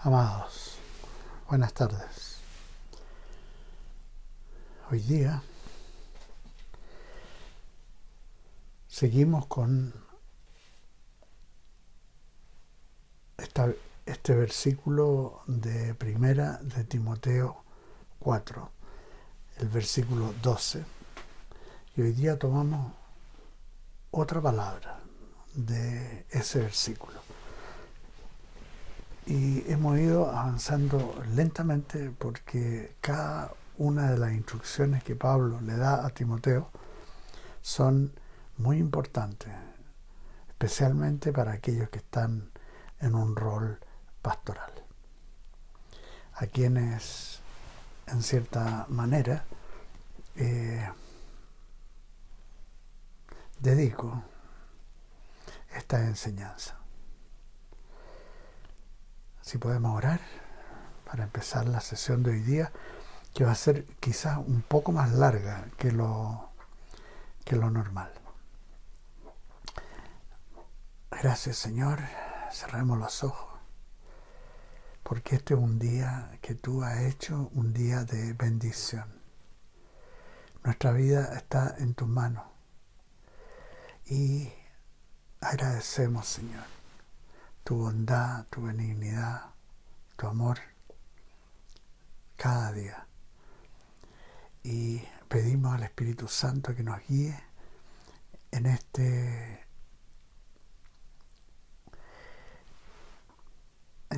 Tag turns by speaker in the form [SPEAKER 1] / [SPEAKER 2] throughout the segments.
[SPEAKER 1] Amados, buenas tardes. Hoy día seguimos con este versículo de primera de Timoteo 4, el versículo 12. Y hoy día tomamos otra palabra de ese versículo. Y hemos ido avanzando lentamente porque cada una de las instrucciones que Pablo le da a Timoteo son muy importantes, especialmente para aquellos que están en un rol pastoral, a quienes, en cierta manera, dedico esta enseñanza. Si podemos orar para empezar la sesión de hoy día, que va a ser quizás un poco más larga que lo normal. Gracias, Señor. Cerremos los ojos, porque este es un día que tú has hecho, un día de bendición. Nuestra vida está en tus manos y agradecemos, Señor, tu bondad, tu benignidad, tu amor cada día. Y pedimos al Espíritu Santo que nos guíe en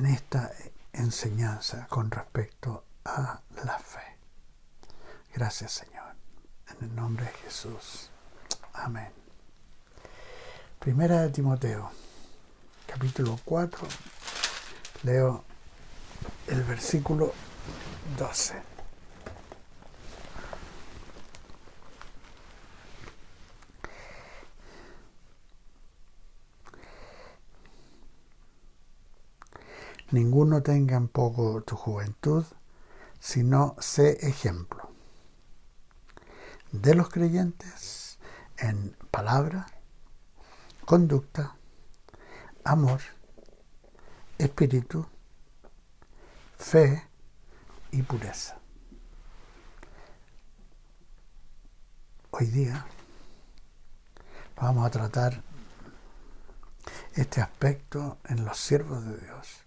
[SPEAKER 1] esta enseñanza con respecto a la fe. Gracias, Señor. En el nombre de Jesús. Amén. Primera de Timoteo, capítulo 4, leo el versículo 12. Ninguno tenga en poco tu juventud, sino sé ejemplo de los creyentes en palabra, conducta, amor, espíritu, fe y pureza. Hoy día vamos a tratar este aspecto en los siervos de Dios,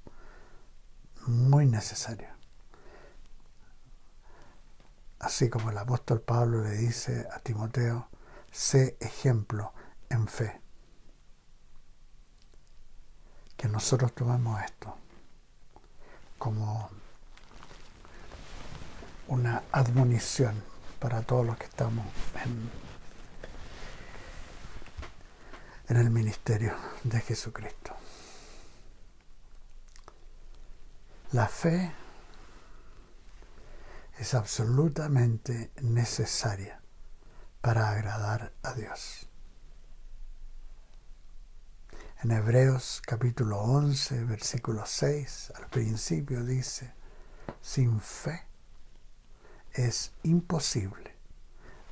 [SPEAKER 1] muy necesario. Así como el apóstol Pablo le dice a Timoteo, sé ejemplo en fe. Que nosotros tomemos esto como una admonición para todos los que estamos en el ministerio de Jesucristo. La fe es absolutamente necesaria para agradar a Dios. En Hebreos capítulo 11, versículo 6, al principio dice, sin fe es imposible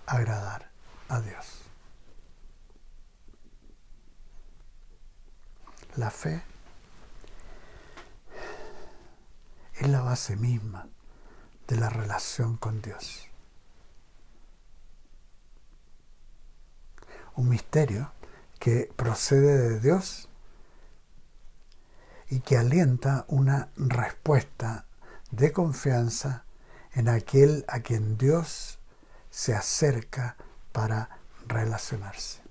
[SPEAKER 1] agradar a Dios. La fe es la base misma de la relación con Dios. Un misterio que procede de Dios y que alienta una respuesta de confianza en aquel a quien Dios se acerca para relacionarse.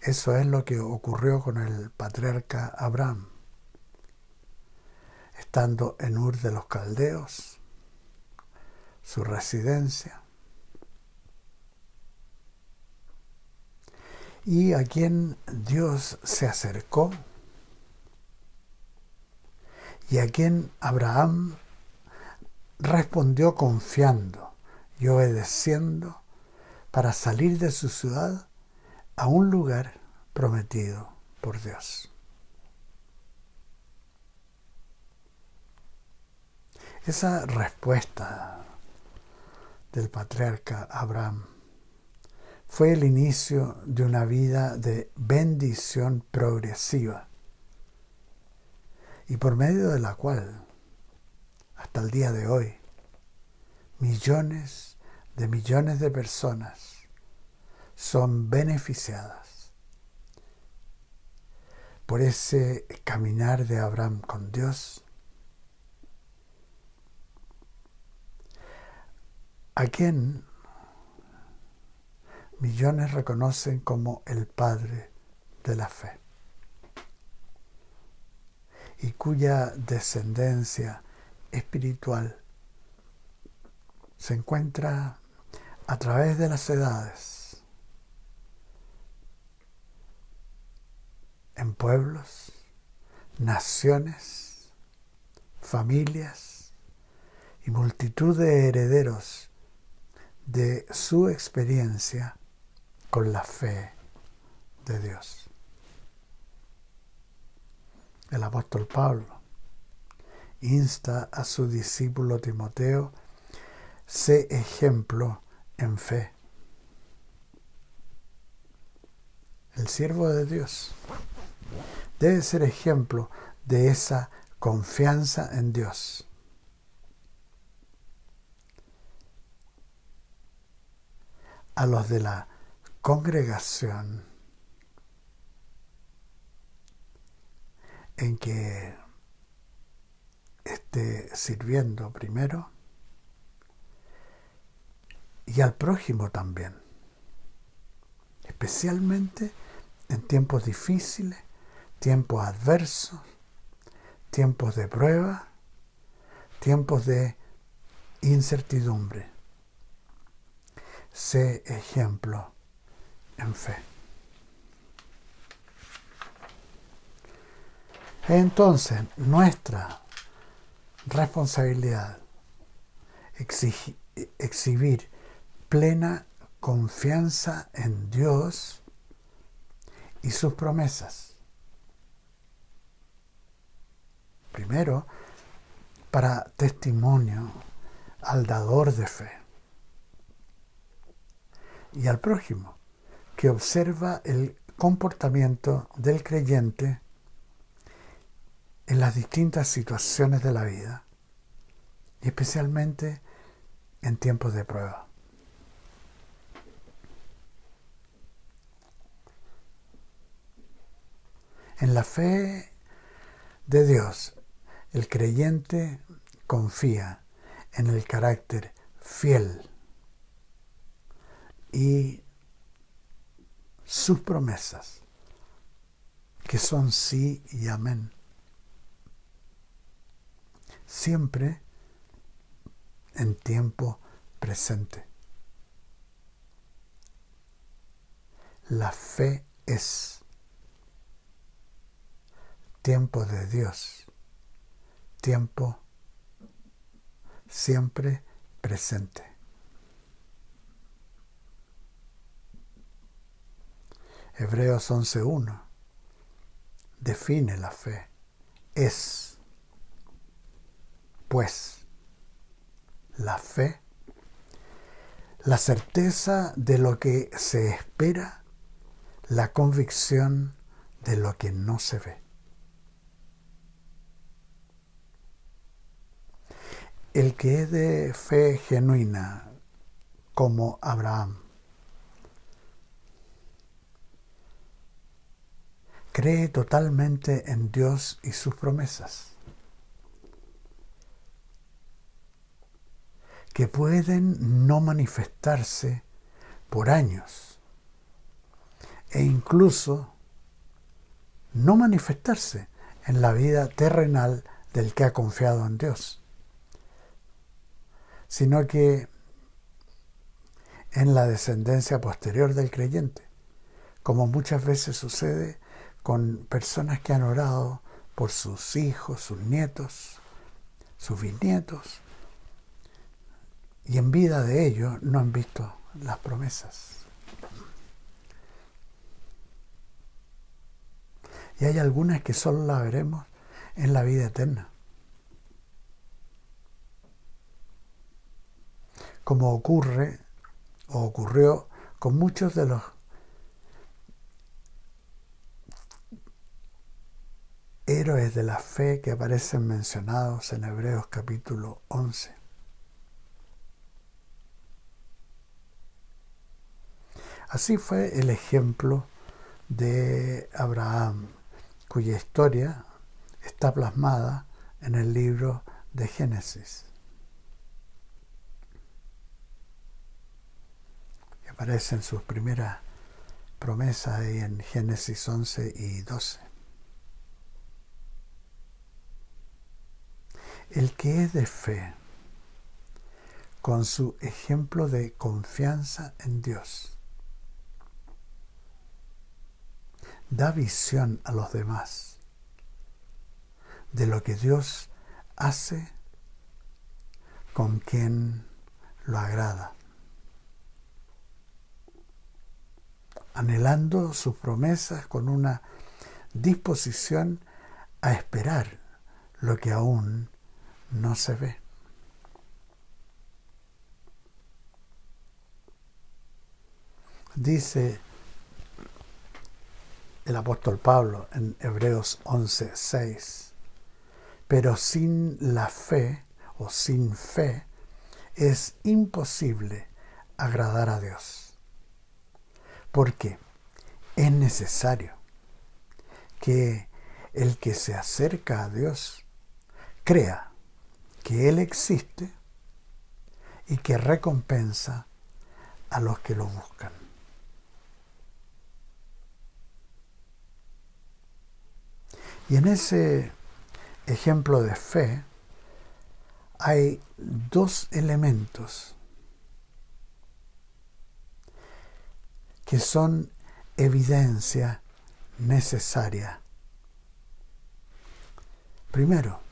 [SPEAKER 1] Eso es lo que ocurrió con el patriarca Abraham. Estando en Ur de los Caldeos, su residencia, y a quien Dios se acercó y a quien Abraham respondió confiando y obedeciendo para salir de su ciudad a un lugar prometido por Dios. Esa respuesta del patriarca Abraham fue el inicio de una vida de bendición progresiva y por medio de la cual, hasta el día de hoy, millones de personas son beneficiadas por ese caminar de Abraham con Dios, a quien millones reconocen como el Padre de la fe, y cuya descendencia espiritual se encuentra a través de las edades, en pueblos, naciones, familias y multitud de herederos de su experiencia con la fe de Dios. El apóstol Pablo insta a su discípulo Timoteo: sé ejemplo en fe. El siervo de Dios debe ser ejemplo de esa confianza en Dios. A los de la congregación en que esté sirviendo primero, y al prójimo también, especialmente en tiempos difíciles, tiempos adversos, tiempos de prueba, tiempos de incertidumbre. Sé ejemplo en fe. Entonces, nuestra responsabilidad exhibir plena confianza en Dios y sus promesas. Primero, para testimonio al dador de fe y al prójimo, que observa el comportamiento del creyente en las distintas situaciones de la vida, y especialmente en tiempos de prueba. En la fe de Dios, el creyente confía en el carácter fiel y sus promesas, que son sí y amén. Siempre en tiempo presente. La fe es tiempo de Dios, tiempo siempre presente. Hebreos 11:1 define la fe. Es, pues, la fe, la certeza de lo que se espera, la convicción de lo que no se ve. El que es de fe genuina, como Abraham, cree totalmente en Dios y sus promesas, que pueden no manifestarse por años e incluso no manifestarse en la vida terrenal del que ha confiado en Dios, sino que en la descendencia posterior del creyente, como muchas veces sucede con personas que han orado por sus hijos, sus nietos, sus bisnietos, y en vida de ellos no han visto las promesas. Y hay algunas que solo las veremos en la vida eterna. Como ocurre o ocurrió con muchos de los héroes de la fe que aparecen mencionados en Hebreos capítulo 11. Así fue el ejemplo de Abraham, cuya historia está plasmada en el libro de Génesis. Y aparecen sus primeras promesas ahí en Génesis 11 y 12. El que es de fe, con su ejemplo de confianza en Dios, da visión a los demás de lo que Dios hace con quien lo agrada, anhelando sus promesas con una disposición a esperar lo que aún no se ve. Dice el apóstol Pablo en Hebreos 11:6, pero sin la fe o sin fe es imposible agradar a Dios, porque es necesario que el que se acerca a Dios crea que Él existe y que recompensa a los que lo buscan. Y en ese ejemplo de fe hay dos elementos que son evidencia necesaria. Primero,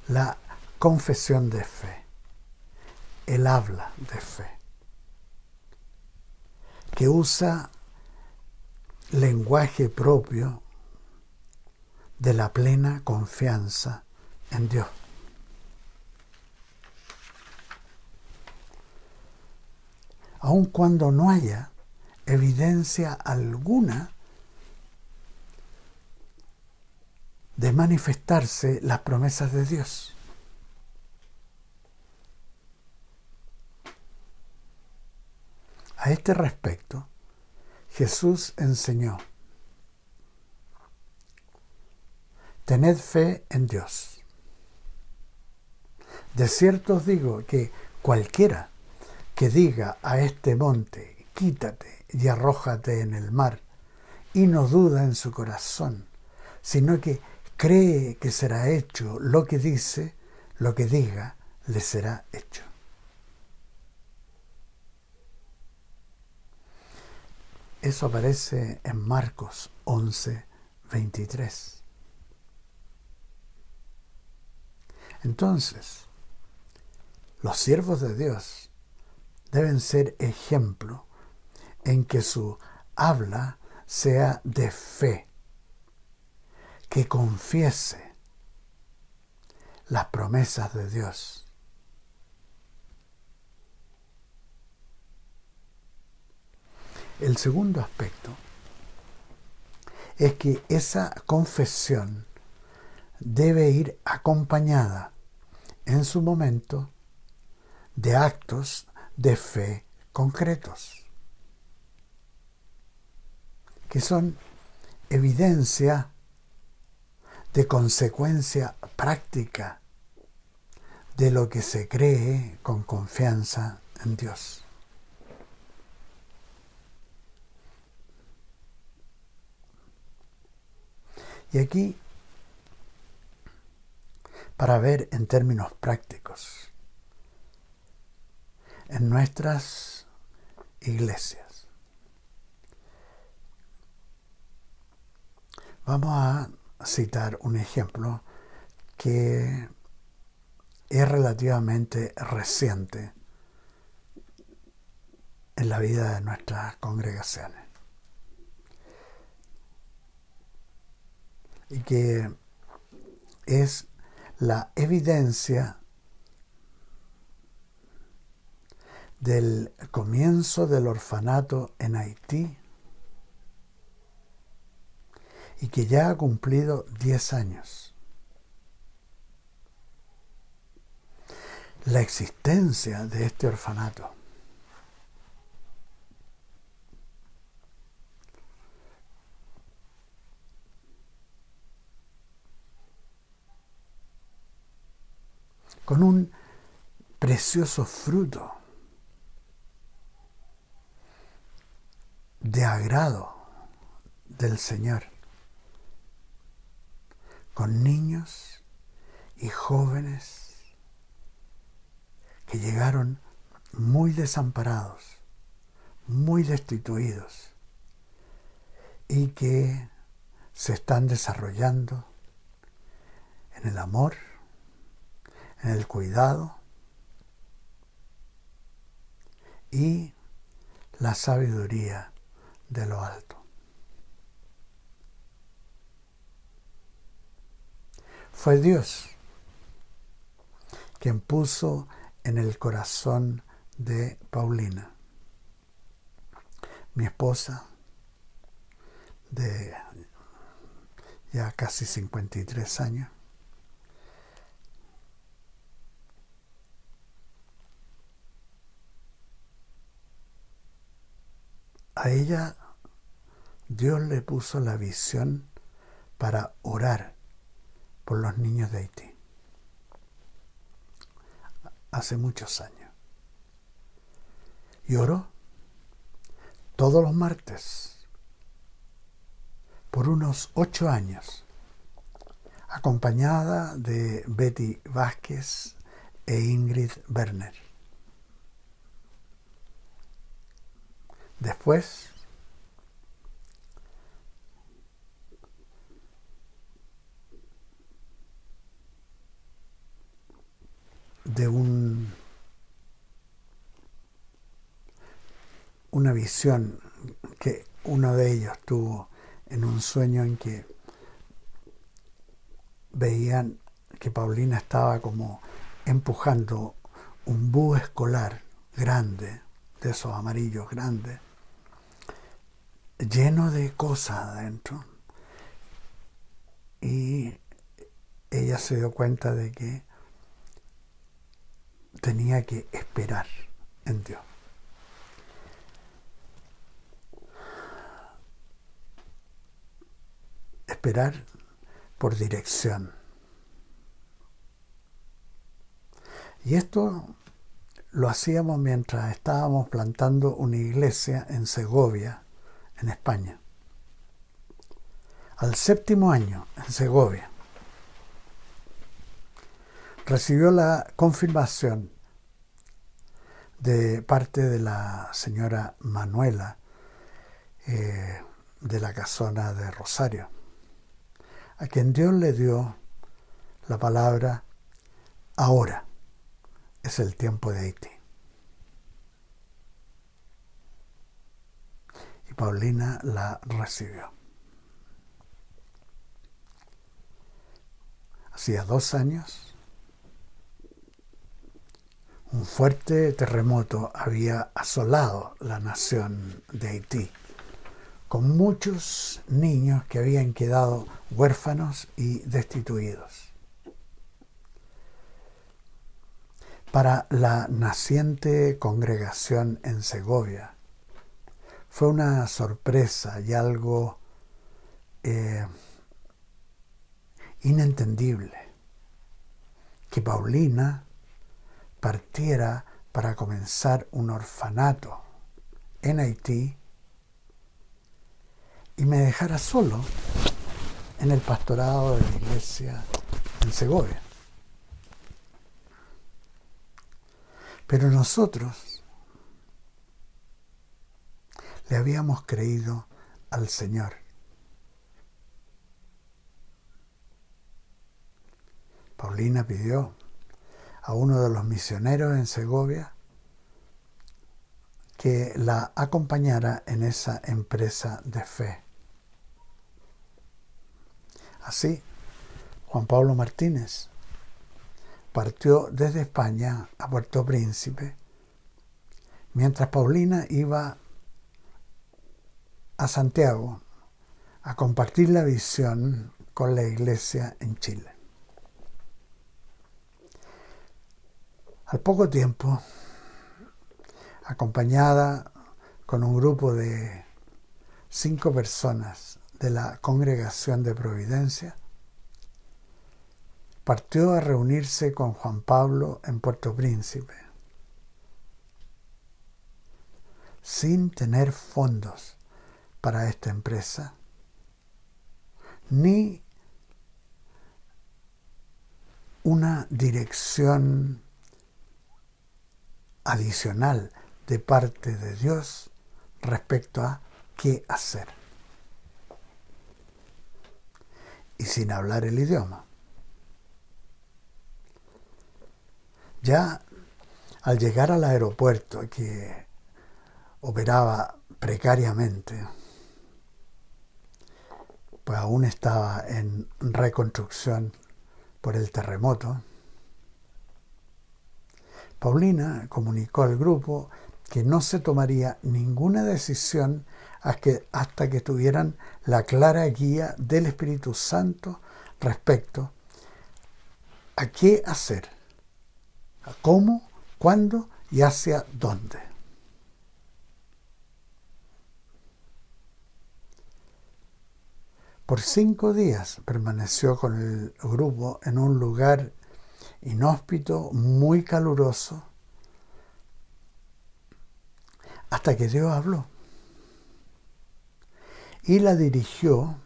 [SPEAKER 1] la confesión de fe, el habla de fe, que usa lenguaje propio de la plena confianza en Dios. Aun cuando no haya evidencia alguna de manifestarse las promesas de Dios. A este respecto, Jesús enseñó: tened fe en Dios. De cierto os digo que cualquiera que diga a este monte, quítate y arrójate en el mar, y no duda en su corazón, sino que cree que será hecho lo que dice, lo que diga, le será hecho. Eso aparece en Marcos 11:23. Entonces, los siervos de Dios deben ser ejemplo en que su habla sea de fe, que confiese las promesas de Dios. El segundo aspecto es que esa confesión debe ir acompañada en su momento de actos de fe concretos, que son evidencia de consecuencia práctica de lo que se cree con confianza en Dios. Y aquí, para ver en términos prácticos, en nuestras iglesias, vamos a citar un ejemplo que es relativamente reciente en la vida de nuestras congregaciones y que es la evidencia del comienzo del orfanato en Haití y que ya ha cumplido 10 años. La existencia de este orfanato con un precioso fruto de agrado del Señor, con niños y jóvenes que llegaron muy desamparados, muy destituidos, y que se están desarrollando en el amor, en el cuidado y la sabiduría de lo alto. Fue Dios quien puso en el corazón de Paulina, mi esposa de ya casi 53 años, a ella Dios le puso la visión para orar por los niños de Haití. Hace muchos años. Y oró todos los martes por unos 8 años, acompañada de Betty Vázquez e Ingrid Werner. Después, de una visión que uno de ellos tuvo en un sueño en que veían que Paulina estaba como empujando un búho escolar grande, de esos amarillos grandes, lleno de cosas adentro, y ella se dio cuenta de que tenía que esperar en Dios. Esperar por dirección. Y esto lo hacíamos mientras estábamos plantando una iglesia en Segovia, en España. Al 7º año, en Segovia, recibió la confirmación de parte de la señora Manuela de la Casona de Rosario, a quien Dios le dio la palabra: ahora es el tiempo de Haití. Y Paulina la recibió. Hacía 2 años, un fuerte terremoto había asolado la nación de Haití, con muchos niños que habían quedado huérfanos y destituidos. Para la naciente congregación en Segovia fue una sorpresa y algo inentendible que Paulina partiera para comenzar un orfanato en Haití y me dejara solo en el pastorado de la iglesia en Segovia. Pero nosotros le habíamos creído al Señor. Paulina pidió a uno de los misioneros en Segovia que la acompañara en esa empresa de fe. Así, Juan Pablo Martínez partió desde España a Puerto Príncipe, mientras Paulina iba a Santiago a compartir la visión con la iglesia en Chile. Al poco tiempo, acompañada con un grupo de 5 personas de la Congregación de Providencia, partió a reunirse con Juan Pablo en Puerto Príncipe, sin tener fondos para esta empresa, ni una dirección adicional de parte de Dios respecto a qué hacer. Y sin hablar el idioma. Ya al llegar al aeropuerto, que operaba precariamente, pues aún estaba en reconstrucción por el terremoto, Paulina comunicó al grupo que no se tomaría ninguna decisión hasta que tuvieran la clara guía del Espíritu Santo respecto a qué hacer, a cómo, cuándo y hacia dónde. Por 5 días permaneció con el grupo en un lugar inhóspito, muy caluroso, hasta que Dios habló y la dirigió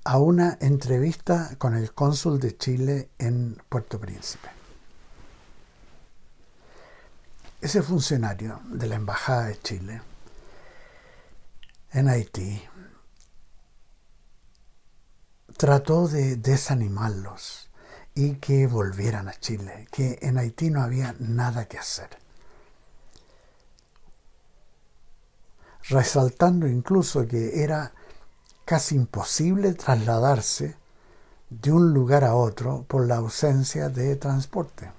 [SPEAKER 1] a una entrevista con el cónsul de Chile en Puerto Príncipe. Ese funcionario de la Embajada de Chile en Haití trató de desanimarlos y que volvieran a Chile, que en Haití no había nada que hacer. Resaltando incluso que era casi imposible trasladarse de un lugar a otro por la ausencia de transporte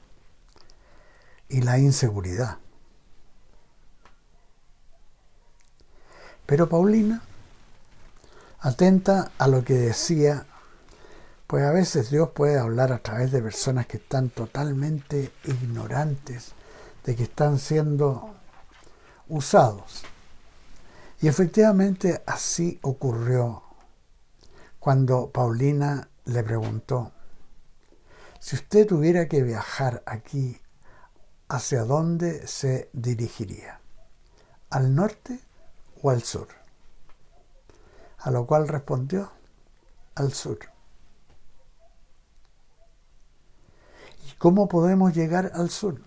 [SPEAKER 1] y la inseguridad. Pero Paulina, atenta a lo que decía, pues a veces Dios puede hablar a través de personas que están totalmente ignorantes de que están siendo usados. Y efectivamente así ocurrió cuando Paulina le preguntó: si usted tuviera que viajar aquí, ¿hacia dónde se dirigiría? ¿Al norte o al sur? A lo cual respondió: al sur. ¿Y cómo podemos llegar al sur?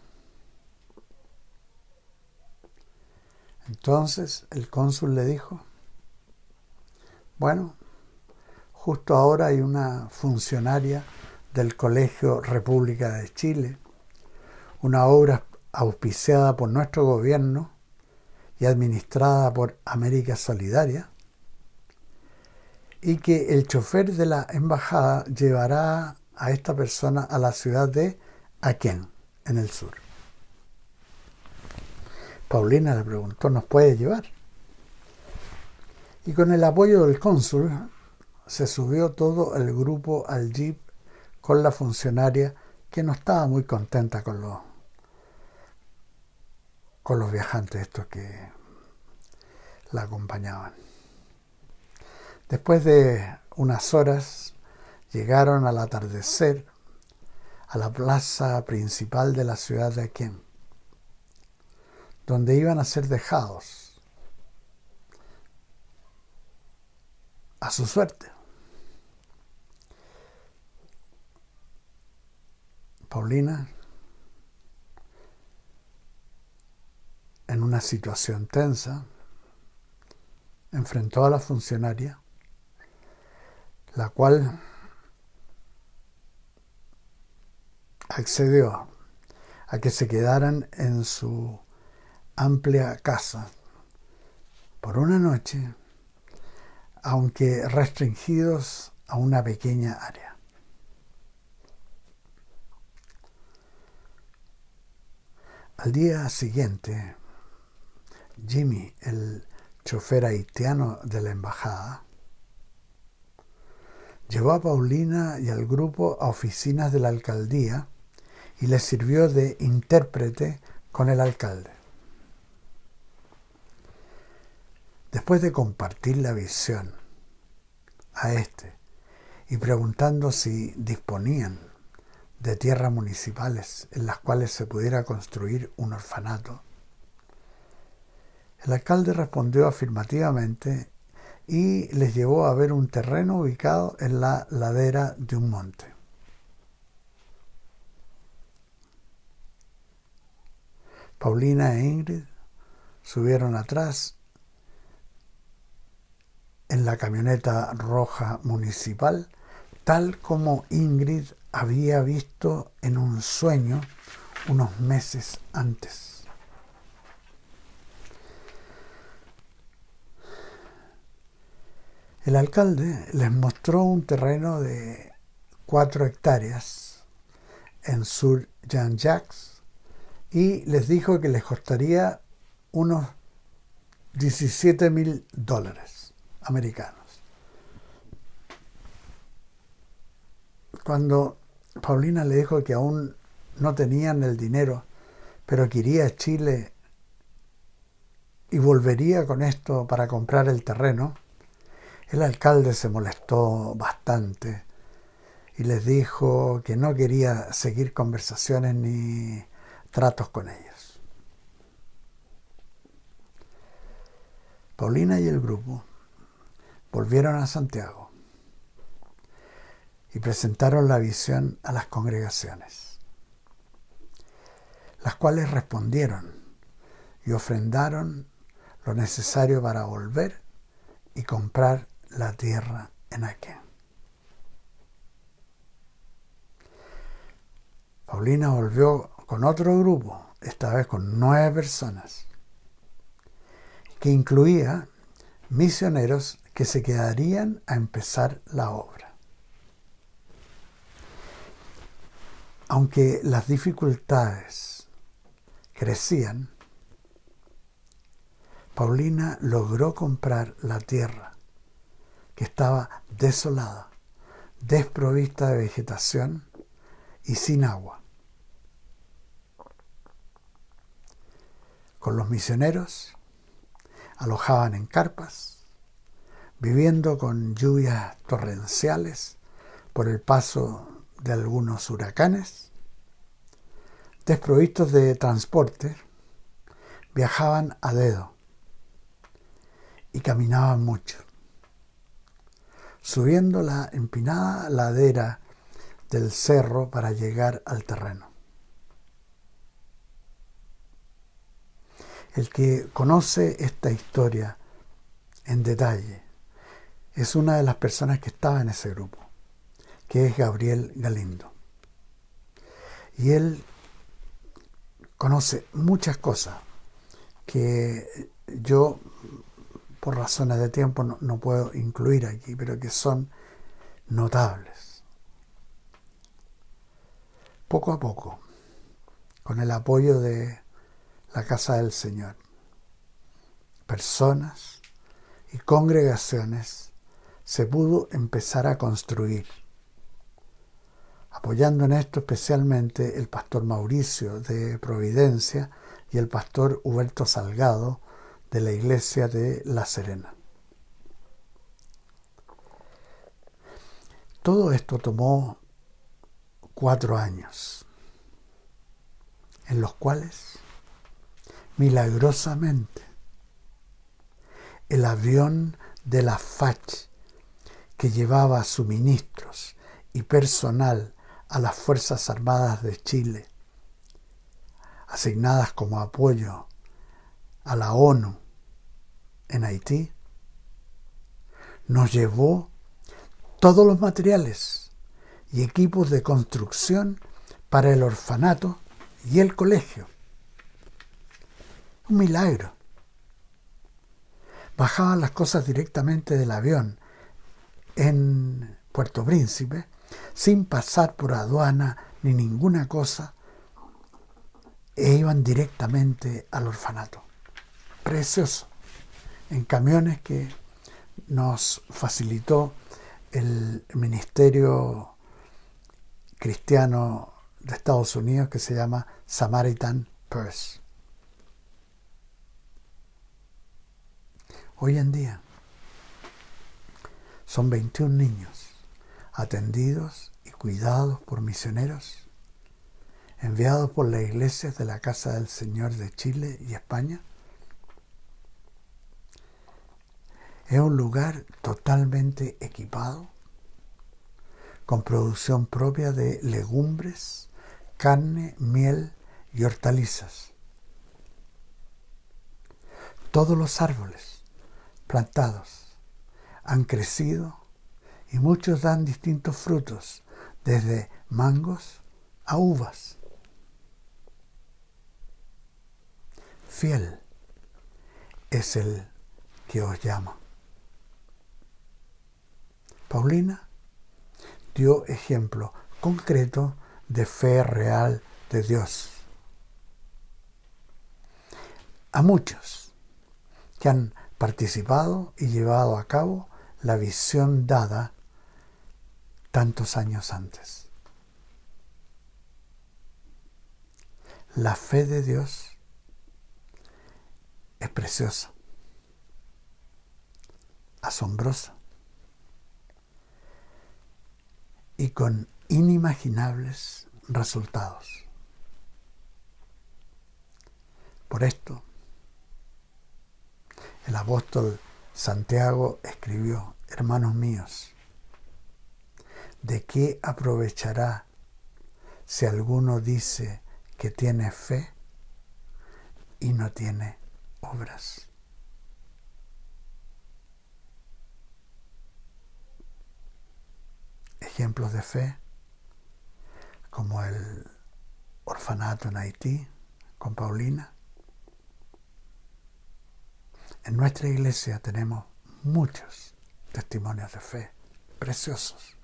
[SPEAKER 1] Entonces el cónsul le dijo: bueno, justo ahora hay una funcionaria del Colegio República de Chile, una obra auspiciada por nuestro gobierno y administrada por América Solidaria, y que el chofer de la embajada llevará a esta persona a la ciudad de Aquén, en el sur. Paulina le preguntó: ¿nos puede llevar? Y con el apoyo del cónsul se subió todo el grupo al jeep con la funcionaria, que no estaba muy contenta con los viajantes estos que la acompañaban. Después de unas horas llegaron al atardecer a la plaza principal de la ciudad de Aquén, donde iban a ser dejados a su suerte. Paulina, en una situación tensa, enfrentó a la funcionaria, la cual accedió a que se quedaran en su amplia casa por una noche, aunque restringidos a una pequeña área. Al día siguiente, Jimmy, el chofer haitiano de la embajada, llevó a Paulina y al grupo a oficinas de la alcaldía y les sirvió de intérprete con el alcalde. Después de compartir la visión a este y preguntando si disponían de tierras municipales en las cuales se pudiera construir un orfanato, el alcalde respondió afirmativamente y les llevó a ver un terreno ubicado en la ladera de un monte. Paulina e Ingrid subieron atrás en la camioneta roja municipal, tal como Ingrid había visto en un sueño unos meses antes. El alcalde les mostró un terreno de 4 hectáreas en Sur Jean-Jacques y les dijo que les costaría unos $17,000 americanos. Cuando Paulina le dijo que aún no tenían el dinero, pero que iría a Chile y volvería con esto para comprar el terreno, el alcalde se molestó bastante y les dijo que no quería seguir conversaciones ni tratos con ellos. Paulina y el grupo volvieron a Santiago y presentaron la visión a las congregaciones, las cuales respondieron y ofrendaron lo necesario para volver y comprar la tierra en Aquén. Paulina volvió con otro grupo, esta vez con 9 personas, que incluía misioneros que se quedarían a empezar la obra. Aunque las dificultades crecían, Paulina logró comprar la tierra, que estaba desolada, desprovista de vegetación y sin agua. Con los misioneros alojaban en carpas, viviendo con lluvias torrenciales por el paso de algunos huracanes. Desprovistos de transporte, viajaban a dedo y caminaban mucho, subiendo la empinada ladera del cerro para llegar al terreno. El que conoce esta historia en detalle es una de las personas que estaba en ese grupo, que es Gabriel Galindo. Y él conoce muchas cosas que yo, por razones de tiempo, no puedo incluir aquí, pero que son notables. Poco a poco, con el apoyo de la Casa del Señor, personas y congregaciones se pudo empezar a construir, apoyando en esto especialmente el pastor Mauricio de Providencia y el pastor Huberto Salgado de la iglesia de La Serena. Todo esto tomó 4 años, en los cuales milagrosamente el avión de la FACH, que llevaba suministros y personal a las Fuerzas Armadas de Chile, asignadas como apoyo a la ONU en Haití, nos llevó todos los materiales y equipos de construcción para el orfanato y el colegio. Un milagro. Bajaban las cosas directamente del avión en Puerto Príncipe, sin pasar por aduana ni ninguna cosa, e iban directamente al orfanato. Precioso, en camiones que nos facilitó el ministerio cristiano de Estados Unidos que se llama Samaritan Purse. Hoy en día son 21 niños atendidos y cuidados por misioneros enviados por las iglesias de la Casa del Señor de Chile y España. Es un lugar totalmente equipado, con producción propia de legumbres, carne, miel y hortalizas. Todos los árboles plantados han crecido y muchos dan distintos frutos, desde mangos a uvas. Fiel es el que os llama. Paulina dio ejemplo concreto de fe real de Dios. A muchos que han participado y llevado a cabo la visión dada tantos años antes. La fe de Dios es preciosa, asombrosa y con inimaginables resultados. Por esto, el apóstol Santiago escribió: hermanos míos, ¿de qué aprovechará si alguno dice que tiene fe y no tiene obras? Ejemplos de fe, como el orfanato en Haití, con Paulina. En nuestra iglesia tenemos muchos testimonios de fe, preciosos.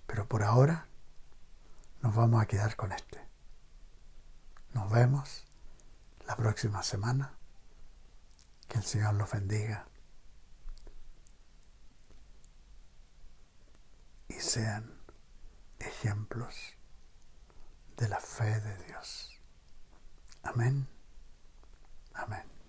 [SPEAKER 1] Pero por ahora nos vamos a quedar con este. Nos vemos la próxima semana. Que el Señor los bendiga y sean ejemplos de la fe de Dios. Amén. Amén.